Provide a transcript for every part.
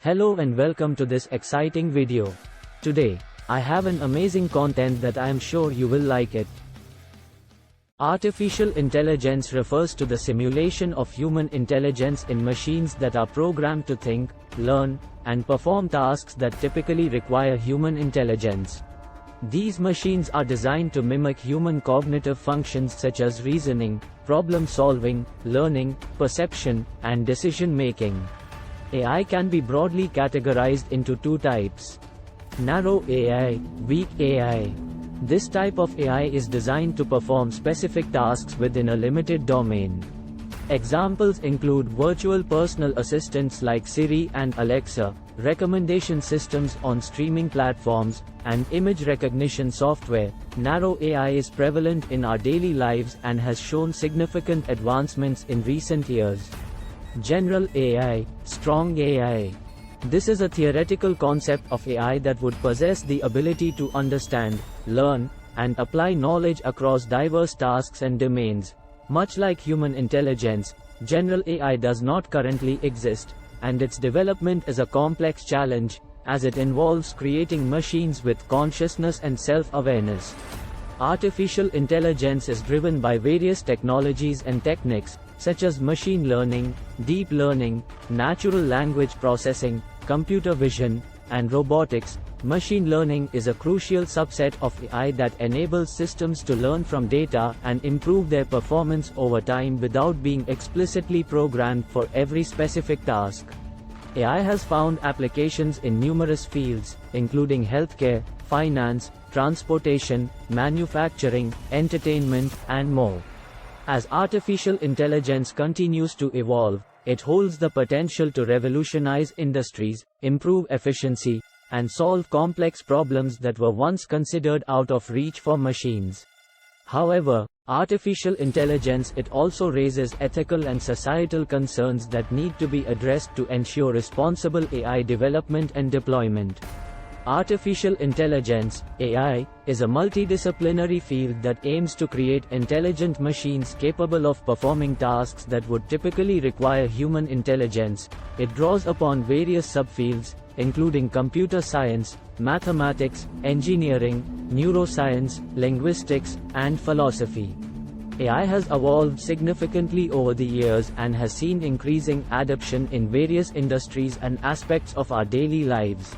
Hello and welcome to this exciting video. Today, I have an amazing content that I am sure you will like it. Artificial intelligence refers to the simulation of human intelligence in machines that are programmed to think, learn, and perform tasks that typically require human intelligence. These machines are designed to mimic human cognitive functions such as reasoning, problem solving, learning, perception, and decision making. AI can be broadly categorized into two types. Narrow AI, weak AI. This type of AI is designed to perform specific tasks within a limited domain. Examples include virtual personal assistants like Siri and Alexa, recommendation systems on streaming platforms, and image recognition software. Narrow AI is prevalent in our daily lives and has shown significant advancements in recent years. General AI, strong AI. This is a theoretical concept of AI that would possess the ability to understand, learn, and apply knowledge across diverse tasks and domains. Much like human intelligence, general AI does not currently exist, and its development is a complex challenge, as it involves creating machines with consciousness and self-awareness. Artificial intelligence is driven by various technologies and techniques, such as machine learning, deep learning, natural language processing, computer vision, and robotics. Machine learning is a crucial subset of AI that enables systems to learn from data and improve their performance over time without being explicitly programmed for every specific task. AI has found applications in numerous fields, including healthcare, finance, transportation, manufacturing, entertainment, and more. As artificial intelligence continues to evolve, it holds the potential to revolutionize industries, improve efficiency, and solve complex problems that were once considered out of reach for machines. However, artificial intelligence also raises ethical and societal concerns that need to be addressed to ensure responsible AI development and deployment. Artificial intelligence, AI, is a multidisciplinary field that aims to create intelligent machines capable of performing tasks that would typically require human intelligence. It draws upon various subfields, including computer science, mathematics, engineering, neuroscience, linguistics, and philosophy. AI has evolved significantly over the years and has seen increasing adoption in various industries and aspects of our daily lives.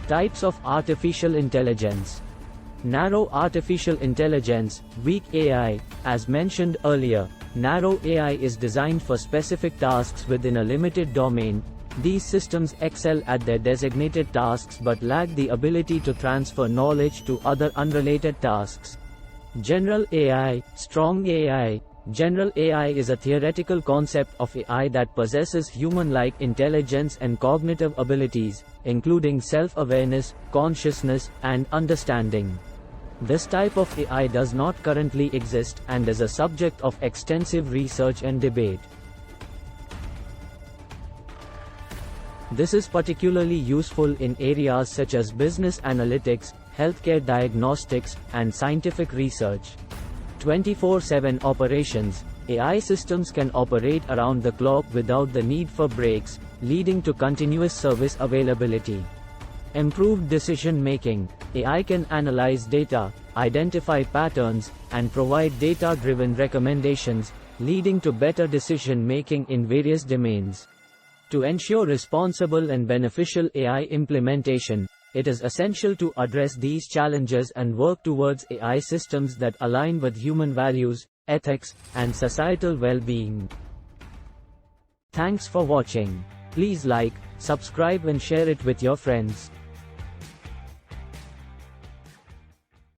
Types of artificial intelligence. Narrow artificial intelligence, weak AI. As mentioned earlier, narrow AI is designed for specific tasks within a limited domain. These systems excel at their designated tasks but lack the ability to transfer knowledge to other unrelated tasks. General AI, strong AI. General AI is a theoretical concept of AI that possesses human-like intelligence and cognitive abilities, including self-awareness, consciousness, and understanding. This type of AI does not currently exist and is a subject of extensive research and debate. This is particularly useful in areas such as business analytics, healthcare diagnostics, and scientific research. 24/7 operations. AI systems can operate around the clock without the need for breaks, leading to continuous service availability. Improved decision making. AI can analyze data, identify patterns, and provide data-driven recommendations, leading to better decision making in various domains. To ensure responsible and beneficial AI implementation, it is essential to address these challenges and work towards AI systems that align with human values, ethics, and societal well-being. Thanks for watching. Please like, subscribe and share it with your friends.